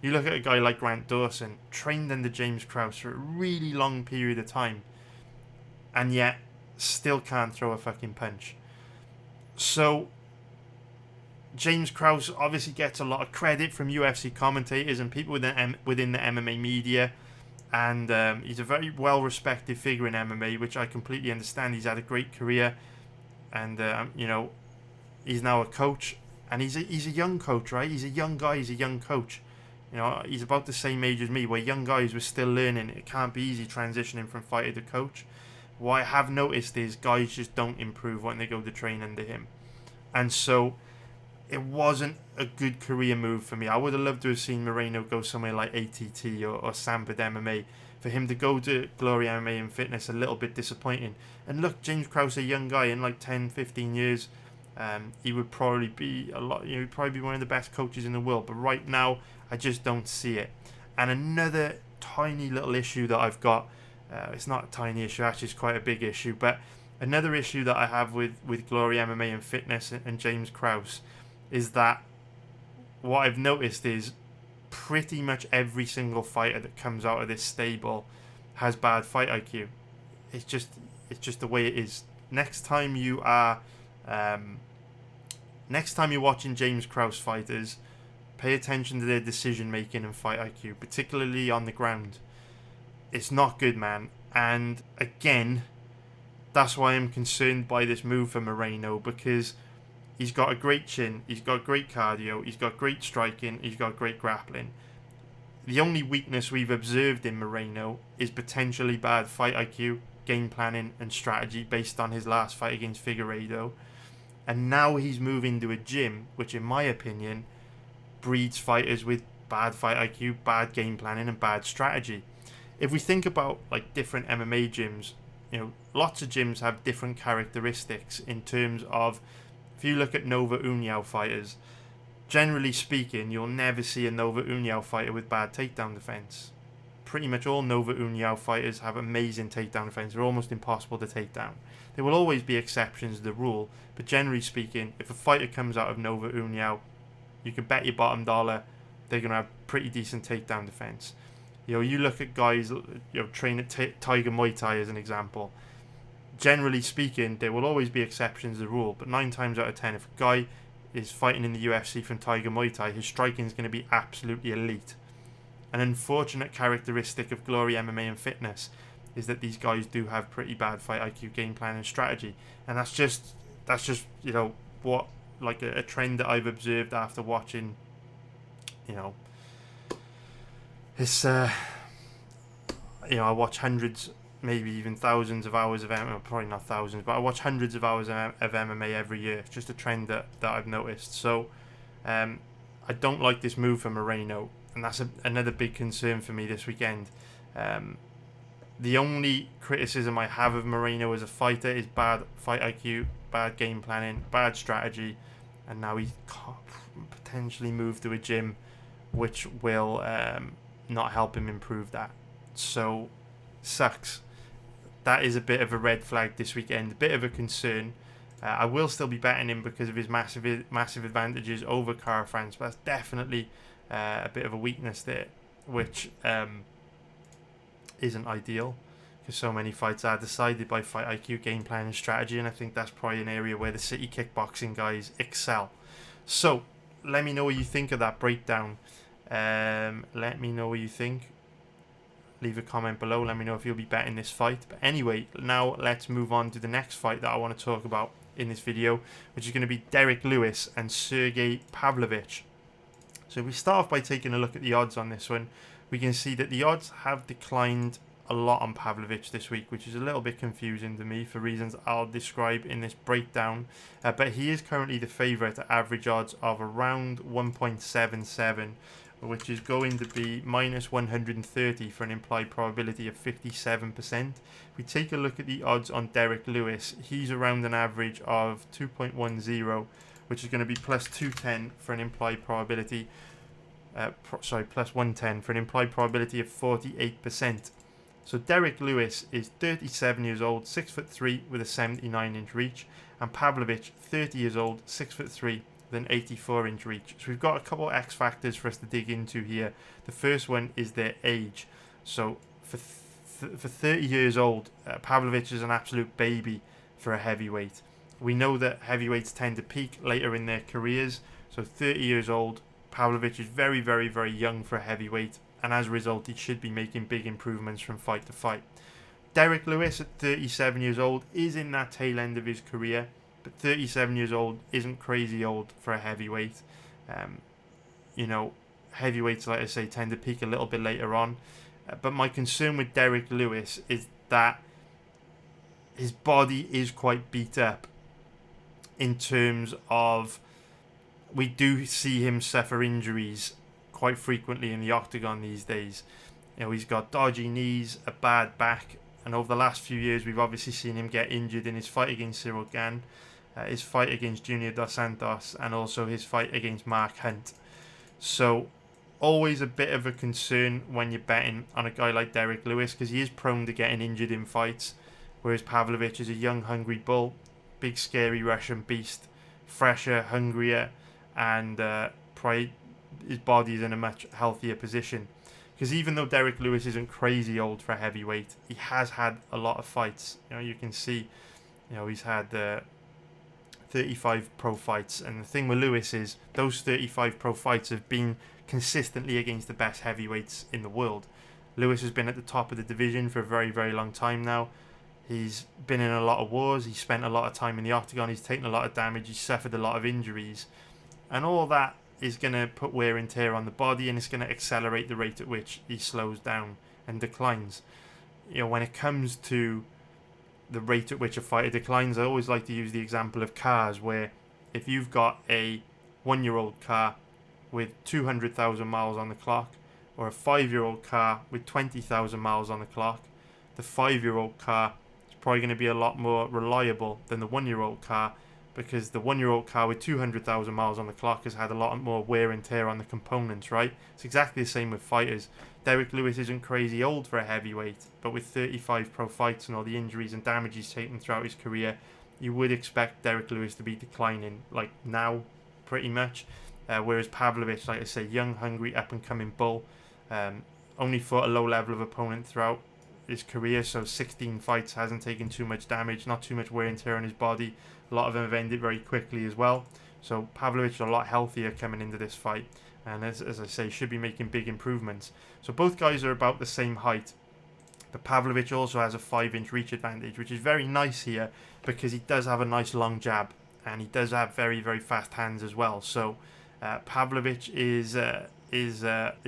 You look at a guy like Grant Dawson, trained under James Krause for a really long period of time, and yet still can't throw a fucking punch. So James Krause obviously gets a lot of credit from UFC commentators and people within the MMA media, and he's a very well respected figure in MMA, which I completely understand. He's had a great career, and he's now a coach, and he's a young coach, right? He's a young guy. He's a young coach. He's about the same age as me, where young guys were still learning. It can't be easy transitioning from fighter to coach. What I have noticed is guys just don't improve when they go to train under him. And so it wasn't a good career move for me. I would have loved to have seen Moreno go somewhere like ATT or Sanford MMA. For him to go to Glory MMA and Fitness, a little bit disappointing. And look, James Krause, a young guy, in like 10, 15 years, he would probably be he'd probably be one of the best coaches in the world. But right now, I just don't see it. And another tiny little issue that I've got, it's not a tiny issue, actually it's quite a big issue, but another issue that I have with Glory MMA and Fitness and James Krause is that what I've noticed is pretty much every single fighter that comes out of this stable has bad fight IQ. It's just the way it is. Next time you're watching James Krause fighters, pay attention to their decision making and fight IQ, particularly on the ground. It's not good, man. And again, that's why I'm concerned by this move for Moreno, because he's got a great chin, he's got great cardio, he's got great striking, he's got great grappling. The only weakness we've observed in Moreno is potentially bad fight IQ, game planning and strategy based on his last fight against Figueiredo. And now he's moving to a gym which, in my opinion, breeds fighters with bad fight IQ, bad game planning and bad strategy. If we think about like different MMA gyms, lots of gyms have different characteristics in terms of, if you look at Nova União fighters, generally speaking, you'll never see a Nova União fighter with bad takedown defense. Pretty much all Nova União fighters have amazing takedown defense. They're almost impossible to take down. There will always be exceptions to the rule, but generally speaking, if a fighter comes out of Nova União, you can bet your bottom dollar they're going to have pretty decent takedown defense. You look at guys, train at Tiger Muay Thai as an example. Generally speaking, there will always be exceptions to the rule, but 9 times out of 10, if a guy is fighting in the UFC from Tiger Muay Thai, his striking is going to be absolutely elite. An unfortunate characteristic of Glory MMA and Fitness is that these guys do have pretty bad fight IQ, game plan and strategy, and that's just what, like, a trend that I've observed after watching this I watch hundreds, maybe even thousands of hours of MMA, probably not thousands, but I watch hundreds of hours of MMA every year. It's just a trend that I've noticed. So I don't like this move for Moreno, and that's another big concern for me this weekend. The only criticism I have of Moreno as a fighter is bad fight IQ, bad game planning, bad strategy, and now he's potentially moved to a gym which will not help him improve that. So, sucks. That is a bit of a red flag this weekend, a bit of a concern. I will still be betting him because of his massive advantages over Cara France, but that's definitely a bit of a weakness there, which isn't ideal, because so many fights are decided by fight IQ, game plan and strategy, and I think that's probably an area where the city kickboxing guys excel. So let me know what you think of that breakdown. Let me know what you think. Leave a comment below. Let me know if you'll be betting this fight. But anyway, now let's move on to the next fight that I want to talk about. in this video, which is going to be Derek Lewis and Sergey Pavlovich. So if we start off by taking a look at the odds on this one, we can see that the odds have declined a lot on Pavlovich this week, which is a little bit confusing to me for reasons I'll describe in this breakdown. But he is currently the favourite at average odds of around 1.77, which is going to be minus 130 for an implied probability of 57%. If we take a look at the odds on Derek Lewis, he's around an average of 2.10, which is going to be plus 210 for an implied probability. Plus 110 for an implied probability of 48%. So Derek Lewis is 37 years old, 6'3" with a 79-inch reach, and Pavlovich, 30 years old, 6'3" with an 84-inch reach. So we've got a couple of X factors for us to dig into here. The first one is their age. So for 30 years old, Pavlovich is an absolute baby for a heavyweight. We know that heavyweights tend to peak later in their careers. So 30 years old, Pavlovich is very, very, very young for a heavyweight, and as a result, he should be making big improvements from fight to fight. Derek Lewis at 37 years old is in that tail end of his career, but 37 years old isn't crazy old for a heavyweight. Heavyweights, like I say, tend to peak a little bit later on. But my concern with Derek Lewis is that his body is quite beat up in terms of we do see him suffer injuries quite frequently in the octagon these days. He's got dodgy knees, a bad back, and over the last few years we've obviously seen him get injured in his fight against Cyril Gane, his fight against Junior Dos Santos, and also his fight against Mark Hunt. So always a bit of a concern when you're betting on a guy like Derek Lewis, because he is prone to getting injured in fights, whereas Pavlovich is a young, hungry bull, big, scary Russian beast, fresher, hungrier, and his body is in a much healthier position. Because even though Derek Lewis isn't crazy old for a heavyweight, he has had a lot of fights. You can see, he's had 35 pro fights, and the thing with Lewis is those 35 pro fights have been consistently against the best heavyweights in the world. Lewis has been at the top of the division for a very, very long time now. He's been in a lot of wars, he's spent a lot of time in the octagon, he's taken a lot of damage, he's suffered a lot of injuries, and all that is going to put wear and tear on the body, and it's going to accelerate the rate at which he slows down and declines. When it comes to the rate at which a fighter declines, I always like to use the example of cars, where if you've got a 1-year-old car with 200,000 miles on the clock, or a 5-year-old car with 20,000 miles on the clock, the 5-year-old car is probably going to be a lot more reliable than the 1-year-old car, because the 1-year-old car with 200,000 miles on the clock has had a lot more wear and tear on the components, right? It's exactly the same with fighters. Derek Lewis isn't crazy old for a heavyweight, but with 35 pro fights and all the injuries and damage he's taken throughout his career, you would expect Derek Lewis to be declining, like now, pretty much. Whereas Pavlovich, like I say, young, hungry, up-and-coming bull, only fought a low level of opponent throughout his career, so 16 fights, hasn't taken too much damage, not too much wear and tear on his body. A lot of them have ended very quickly as well. So Pavlovich is a lot healthier coming into this fight, and as I say, should be making big improvements. So both guys are about the same height, but Pavlovich also has a 5-inch reach advantage, which is very nice here because he does have a nice long jab, and he does have very, very fast hands as well. So Pavlovich is the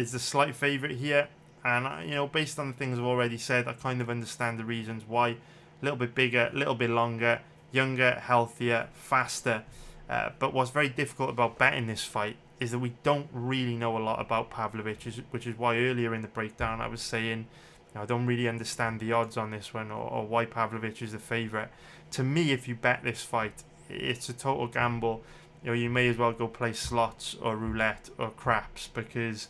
slight favourite here, and based on the things I've already said, I kind of understand the reasons why. A little bit bigger, a little bit longer, younger, healthier, faster. But what's very difficult about betting this fight is that we don't really know a lot about Pavlovich, which is why earlier in the breakdown I was saying I don't really understand the odds on this one, or why Pavlovich is the favourite. To me, if you bet this fight, it's a total gamble. You may as well go play slots or roulette or craps, because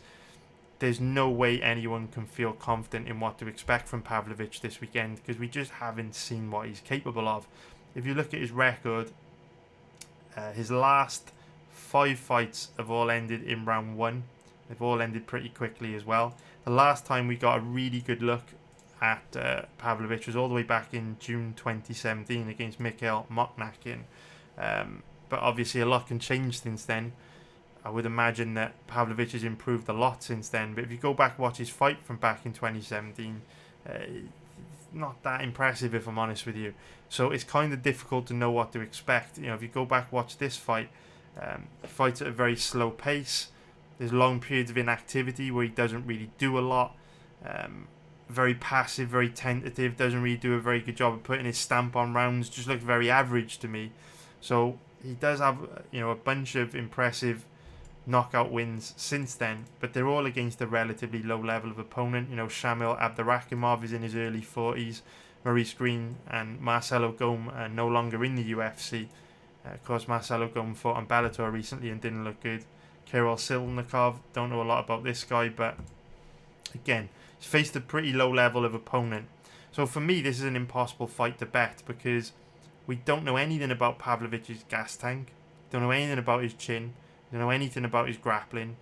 there's no way anyone can feel confident in what to expect from Pavlovich this weekend, because we just haven't seen what he's capable of. If you look at his record, his last 5 fights have all ended in round 1. They've all ended pretty quickly as well. The last time we got a really good look at Pavlovich was all the way back in June 2017 against Mikhail Moknakin. But obviously a lot can change since then. I would imagine that Pavlovich has improved a lot since then. But if you go back and watch his fight from back in 2017, not that impressive, if I'm honest with you. So it's kind of difficult to know what to expect. If you go back, watch this fight, he fights at a very slow pace. There's long periods of inactivity where he doesn't really do a lot. Very passive, very tentative, doesn't really do a very good job of putting his stamp on rounds, just looks very average to me. So he does have, a bunch of impressive knockout wins since then, but they're all against a relatively low level of opponent. Shamil Abdurakhimov is in his early 40s, Maurice Green and Marcelo Gome are no longer in the UFC. Of course, Marcelo Gome fought on Bellator recently and didn't look good. Kirill Silnikov, don't know a lot about this guy, but again, he's faced a pretty low level of opponent. So for me, this is an impossible fight to bet because we don't know anything about Pavlovich's gas tank, don't know anything about his chin, don't know anything about his grappling.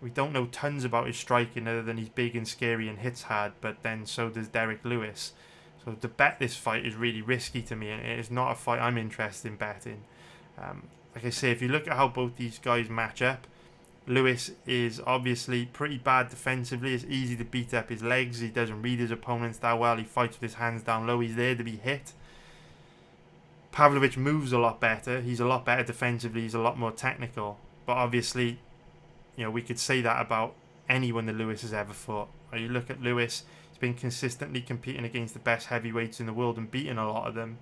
We don't know tons about his striking other than he's big and scary and hits hard, but then so does Derek Lewis. So to bet this fight is really risky to me, and it is not a fight I'm interested in betting. Like I say, if you look at how both these guys match up, Lewis is obviously pretty bad defensively. It's easy to beat up his legs. He doesn't read his opponents that well. He fights with his hands down low. He's there to be hit. Pavlovich moves a lot better. He's a lot better defensively. He's a lot more technical. But obviously, we could say that about anyone that Lewis has ever fought. You look at Lewis, he's been consistently competing against the best heavyweights in the world and beating a lot of them.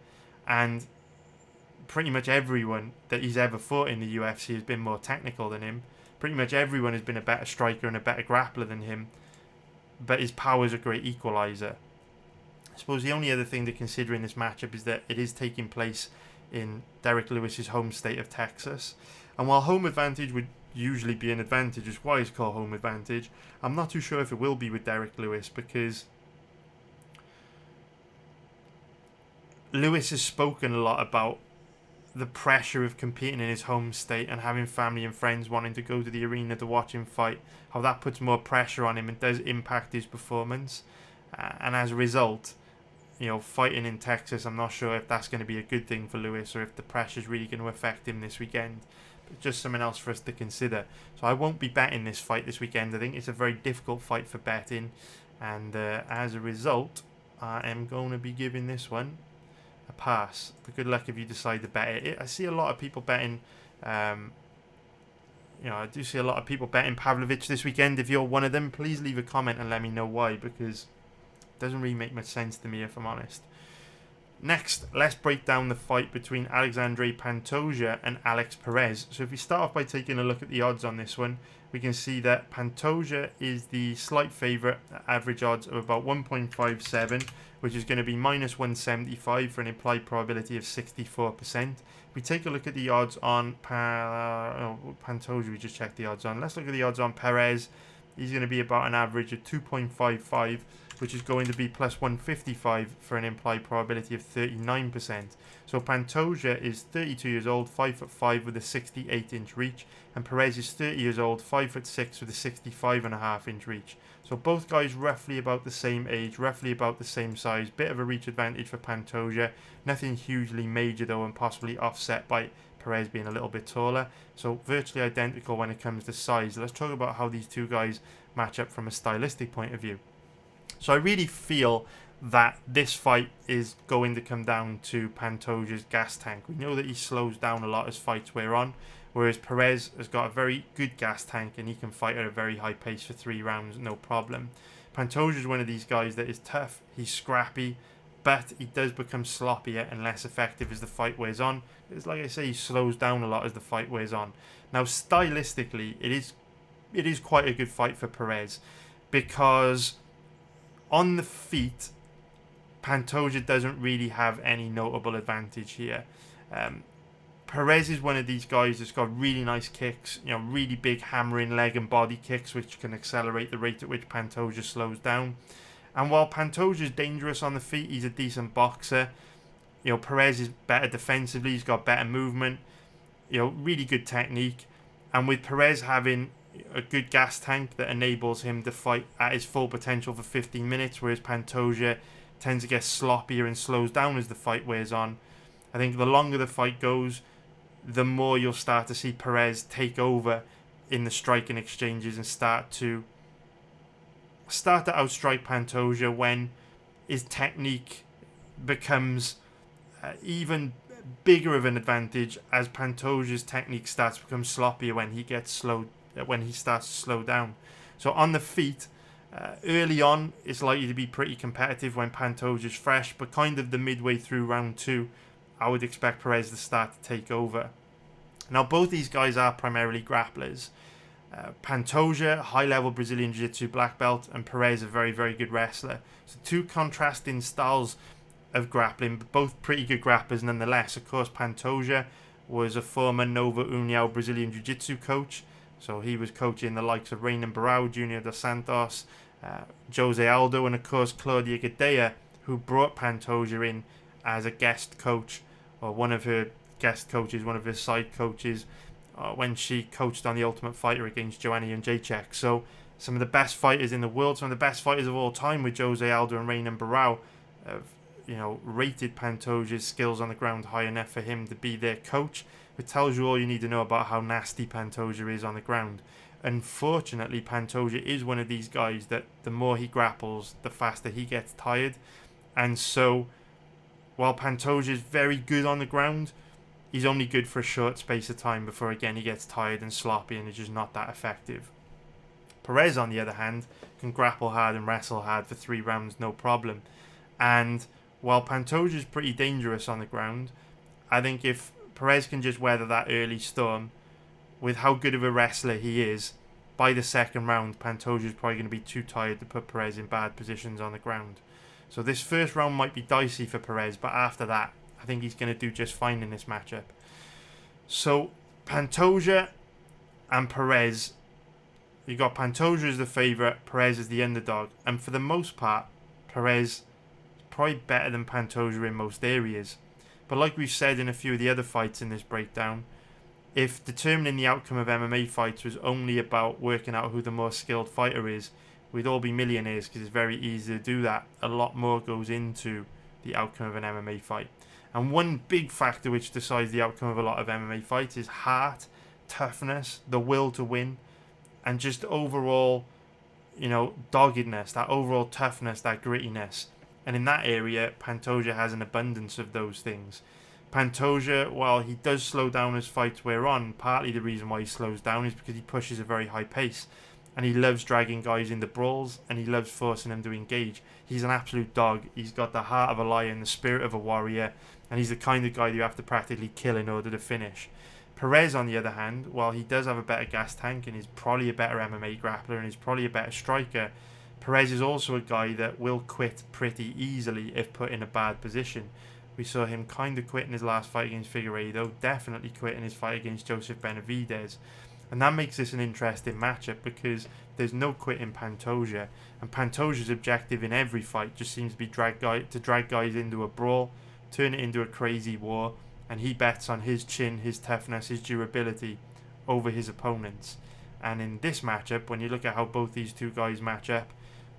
And pretty much everyone that he's ever fought in the UFC has been more technical than him. Pretty much everyone has been a better striker and a better grappler than him. But his power is a great equaliser. I suppose the only other thing to consider in this matchup is that it is taking place in Derek Lewis's home state of Texas. And while home advantage would usually be an advantage, it's why it's called home advantage, I'm not too sure if it will be with Derek Lewis, because Lewis has spoken a lot about the pressure of competing in his home state and having family and friends wanting to go to the arena to watch him fight, how that puts more pressure on him and does impact his performance. And as a result, fighting in Texas, I'm not sure if that's going to be a good thing for Lewis or if the pressure is really going to affect him this weekend. But just something else for us to consider. So I won't be betting this fight this weekend. I think it's a very difficult fight for betting. And as a result, I am going to be giving this one a pass. But good luck if you decide to bet it. I see a lot of people betting... I do see a lot of people betting Pavlovich this weekend. If you're one of them, please leave a comment and let me know why, because it doesn't really make much sense to me, if I'm honest. Next, let's break down the fight between Alexandre Pantoja and Alex Perez. So if we start off by taking a look at the odds on this one, we can see that Pantoja is the slight favourite, average odds of about 1.57, which is going to be minus 175 for an implied probability of 64%. If we take a look at the odds on Pantoja, we just checked the odds on. Let's look at the odds on Perez. He's going to be about an average of 2.55, which is going to be plus 155 for an implied probability of 39%. So Pantoja is 32 years old, 5'5" with a 68-inch reach, and Perez is 30 years old, 5'6" with a 65.5-inch reach. So both guys roughly about the same age, roughly about the same size. Bit of a reach advantage for Pantoja. Nothing hugely major though, and possibly offset by Perez being a little bit taller. So virtually identical when it comes to size. Let's talk about how these two guys match up from a stylistic point of view. So I really feel that this fight is going to come down to Pantoja's gas tank. We know that he slows down a lot as fights wear on, whereas Perez has got a very good gas tank and he can fight at a very high pace for 3 rounds, no problem. Pantoja is one of these guys that is tough, he's scrappy, but he does become sloppier and less effective as the fight wears on. It's like I say, he slows down a lot as the fight wears on. Now stylistically, it is quite a good fight for Perez, because on the feet, Pantoja doesn't really have any notable advantage here. Perez is one of these guys that's got really nice kicks, really big hammering leg and body kicks, which can accelerate the rate at which Pantoja slows down. And while Pantoja is dangerous on the feet, he's a decent boxer. Perez is better defensively, he's got better movement, really good technique. And with Perez having a good gas tank that enables him to fight at his full potential for 15 minutes, whereas Pantoja tends to get sloppier and slows down as the fight wears on. I think the longer the fight goes, the more you'll start to see Perez take over in the striking exchanges and start to outstrike Pantoja when his technique becomes even bigger of an advantage as Pantoja's technique starts to become sloppier when he starts to slow down. So on the feet, early on, it's likely to be pretty competitive when Pantoja's fresh, but kind of the midway through round 2, I would expect Perez to start to take over. Now, both these guys are primarily grapplers. Pantoja, high-level Brazilian Jiu-Jitsu black belt, and Perez, a very, very good wrestler. So two contrasting styles of grappling, but both pretty good grapplers nonetheless. Of course, Pantoja was a former Nova União Brazilian Jiu-Jitsu coach, so he was coaching the likes of Renan Barão, Junior dos Santos, Jose Aldo, and of course Claudia Gadelha, who brought Pantoja in as a guest coach, or one of her guest coaches, one of her side coaches, when she coached on The Ultimate Fighter against Joanna Jędrzejczyk. So some of the best fighters in the world, some of the best fighters of all time with Jose Aldo and Renan Barão have, rated Pantoja's skills on the ground high enough for him to be their coach. It tells you all you need to know about how nasty Pantoja is on the ground. Unfortunately, Pantoja is one of these guys that the more he grapples, the faster he gets tired. And so, while Pantoja is very good on the ground, he's only good for a short space of time before again he gets tired and sloppy and is just not that effective. Perez, on the other hand, can grapple hard and wrestle hard for 3 rounds, no problem. And while Pantoja is pretty dangerous on the ground, I think if Perez can just weather that early storm, with how good of a wrestler he is, by the second round, Pantoja is probably going to be too tired to put Perez in bad positions on the ground. So this first round might be dicey for Perez, but after that, I think he's going to do just fine in this matchup. So Pantoja and Perez, you got Pantoja as the favourite, Perez as the underdog, and for the most part, Perez is probably better than Pantoja in most areas. But like we've said in a few of the other fights in this breakdown, if determining the outcome of MMA fights was only about working out who the more skilled fighter is, we'd all be millionaires because it's very easy to do that. A lot more goes into the outcome of an MMA fight. And one big factor which decides the outcome of a lot of MMA fights is heart, toughness, the will to win, and just overall, doggedness, that overall toughness, that grittiness. And in that area, Pantoja has an abundance of those things. Pantoja, while he does slow down as fights wear on, partly the reason why he slows down is because he pushes a very high pace. And he loves dragging guys into brawls, and he loves forcing them to engage. He's an absolute dog. He's got the heart of a lion, the spirit of a warrior, and he's the kind of guy you have to practically kill in order to finish. Perez, on the other hand, while he does have a better gas tank and is probably a better MMA grappler and is probably a better striker, Perez is also a guy that will quit pretty easily if put in a bad position. We saw him kind of quit in his last fight against Figueiredo, definitely quit in his fight against Joseph Benavidez. And that makes this an interesting matchup because there's no quitting Pantoja. And Pantoja's objective in every fight just seems to be drag guys into a brawl, turn it into a crazy war, and he bets on his chin, his toughness, his durability over his opponents. And in this matchup, when you look at how both these two guys match up,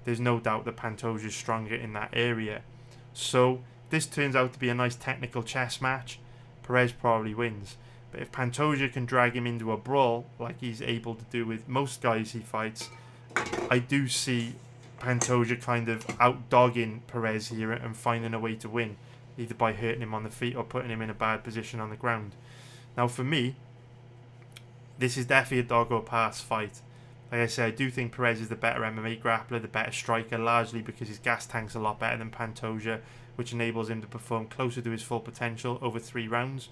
there's no doubt that Pantoja is stronger in that area. So this turns out to be a nice technical chess match. Perez probably wins. But if Pantoja can drag him into a brawl, like he's able to do with most guys he fights, I do see Pantoja kind of out-dogging Perez here and finding a way to win, either by hurting him on the feet or putting him in a bad position on the ground. Now for me, this is definitely a dog or pass fight. Like I said, I do think Perez is the better MMA grappler, the better striker, largely because his gas tank's a lot better than Pantoja, which enables him to perform closer to his full potential over 3 rounds.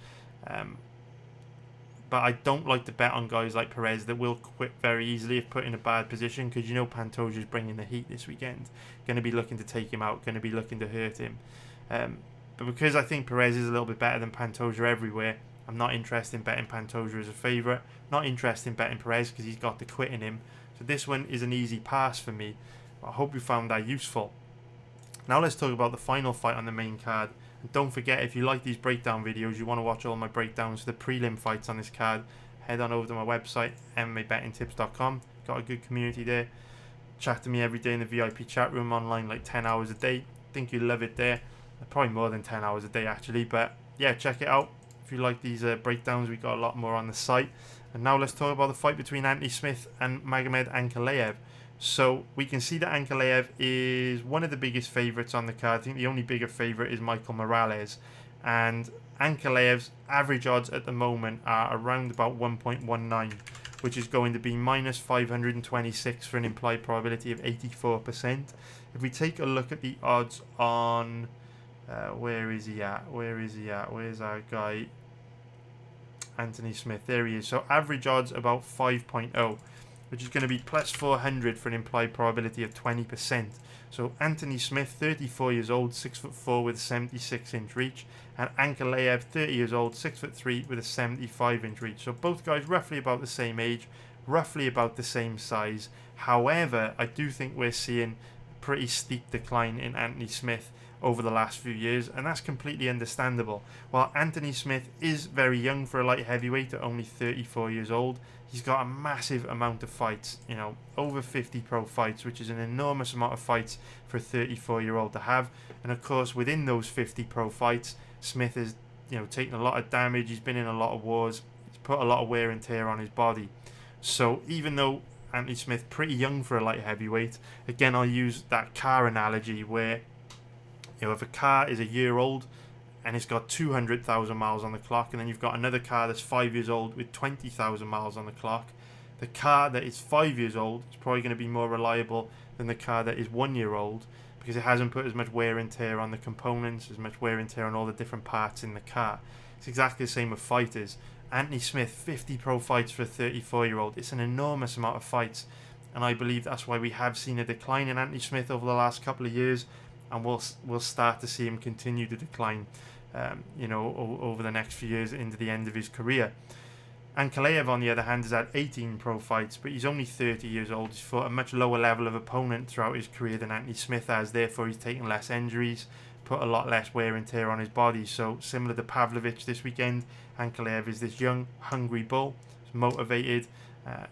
But I don't like to bet on guys like Perez that will quit very easily if put in a bad position, because Pantoja's bringing the heat this weekend. Going to be looking to take him out, going to be looking to hurt him. But because I think Perez is a little bit better than Pantoja everywhere, I'm not interested in betting Pantoja as a favourite. Not interested in betting Perez because he's got the quit in him. So this one is an easy pass for me. I hope you found that useful. Now let's talk about the final fight on the main card. And don't forget, if you like these breakdown videos, you want to watch all my breakdowns for the prelim fights on this card, head on over to my website, MMABettingTips.com. Got a good community there. Chat to me every day in the VIP chat room online, like 10 hours a day. Think you'll love it there. Probably more than 10 hours a day actually, but yeah, check it out. If you like these breakdowns, we got a lot more on the site. And now let's talk about the fight between Anthony Smith and Magomed Ankalaev. So we can see that Ankalaev is one of the biggest favourites on the card. I think the only bigger favourite is Michael Morales. And Ankalaev's average odds at the moment are around about 1.19, which is going to be minus 526 for an implied probability of 84%. If we take a look at the odds on... where is he at? Where's our guy? Anthony Smith. There he is. So average odds about 5.0. which is going to be plus 400 for an implied probability of 20%. So Anthony Smith, 34 years old, 6'4" with a 76-inch reach, and Ankalaev, 30 years old, 6'3" with a 75-inch reach. So both guys roughly about the same age, roughly about the same size. However, I do think we're seeing pretty steep decline in Anthony Smith over the last few years, and that's completely understandable. While Anthony Smith is very young for a light heavyweight at only 34 years old, he's got a massive amount of fights, you know, over 50 pro fights, which is an enormous amount of fights for a 34-year-old to have. And of course, within those 50 pro fights, Smith has, you know, taken a lot of damage. He's been in a lot of wars. He's put a lot of wear and tear on his body. So even though Anthony Smith pretty young for a light heavyweight, again, I'll use that car analogy where, you know, if a car is a year old and it's got 200,000 miles on the clock, and then you've got another car that's 5 years old with 20,000 miles on the clock, the car that is 5 years old is probably going to be more reliable than the car that is 1 year old, because it hasn't put as much wear and tear on the components, as much wear and tear on all the different parts in the car. It's exactly the same with fighters. Anthony Smith, 50 pro fights for a 34-year-old. It's an enormous amount of fights, and I believe that's why we have seen a decline in Anthony Smith over the last couple of years, and we'll start to see him continue to decline, you know, over the next few years into the end of his career. Ankalaev, on the other hand, has had 18 pro fights, but he's only 30 years old. He's fought a much lower level of opponent throughout his career than Anthony Smith has. Therefore, he's taken less injuries, put a lot less wear and tear on his body. So, similar to Pavlovich this weekend, Ankalaev is this young, hungry bull, motivated,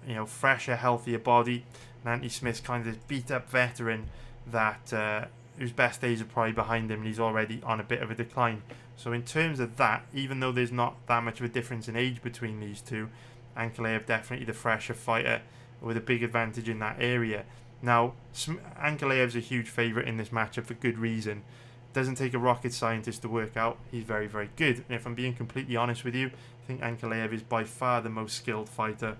you know, fresher, healthier body. And Anthony Smith's kind of this beat-up veteran that whose best days are probably behind him, and he's already on a bit of a decline. So in terms of that, even though there's not that much of a difference in age between these two, Ankalaev definitely the fresher fighter with a big advantage in that area. Now, Ankalaev's a huge favourite in this matchup for good reason. Doesn't take a rocket scientist to work out. He's very, very good. And if I'm being completely honest with you, I think Ankalaev is by far the most skilled fighter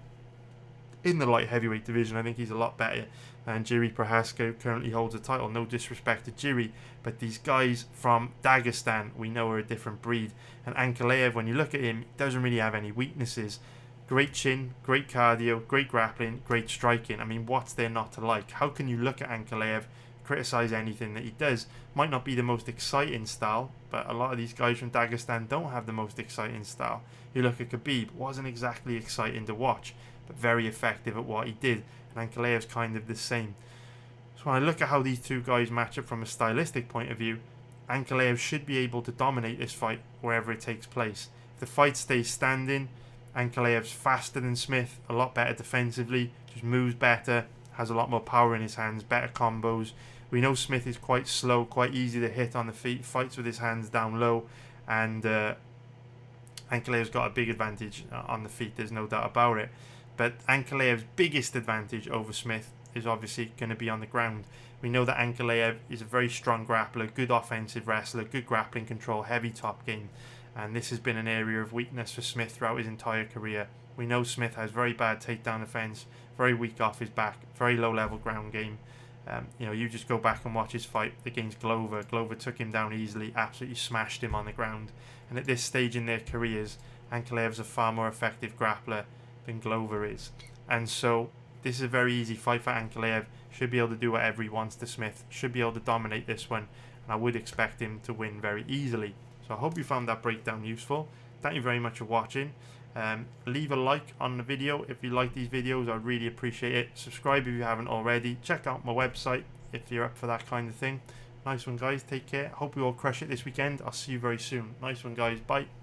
in the light heavyweight division. I think he's a lot better than Jiri Prohaska, currently holds the title. No disrespect to Jiri, but these guys from Dagestan, we know, are a different breed. And Ankalaev, when you look at him, doesn't really have any weaknesses. Great chin, great cardio, great grappling, great striking. I mean, what's there not to like? How can you look at Ankalaev, criticize anything that he does? Might not be the most exciting style, but a lot of these guys from Dagestan don't have the most exciting style. You look at Khabib, wasn't exactly exciting to watch, but very effective at what he did. And Ankalaev's kind of the same. So when I look at how these two guys match up from a stylistic point of view, Ankalaev should be able to dominate this fight wherever it takes place. If the fight stays standing, Ankalaev's faster than Smith, a lot better defensively, just moves better, has a lot more power in his hands, better combos. We know Smith is quite slow, quite easy to hit on the feet, fights with his hands down low, and Ankalaev's got a big advantage on the feet, there's no doubt about it. But Ankalaev's biggest advantage over Smith is obviously going to be on the ground. We know that Ankalaev is a very strong grappler, good offensive wrestler, good grappling control, heavy top game. And this has been an area of weakness for Smith throughout his entire career. We know Smith has very bad takedown defense, very weak off his back, very low level ground game. You know, you just go back and watch his fight against Glover. Glover took him down easily, absolutely smashed him on the ground. And at this stage in their careers, Ankalaev's a far more effective grappler than Glover is. And so this is a very easy fight for Ankalaev. Should be able to do whatever he wants to Smith. Should be able to dominate this one. And I would expect him to win very easily. So I hope you found that breakdown useful. Thank you very much for watching. Leave a like on the video if you like these videos. I'd really appreciate it. Subscribe if you haven't already. Check out my website if you're up for that kind of thing. Nice one, guys. Take care. Hope we all crush it this weekend. I'll see you very soon. Nice one, guys. Bye.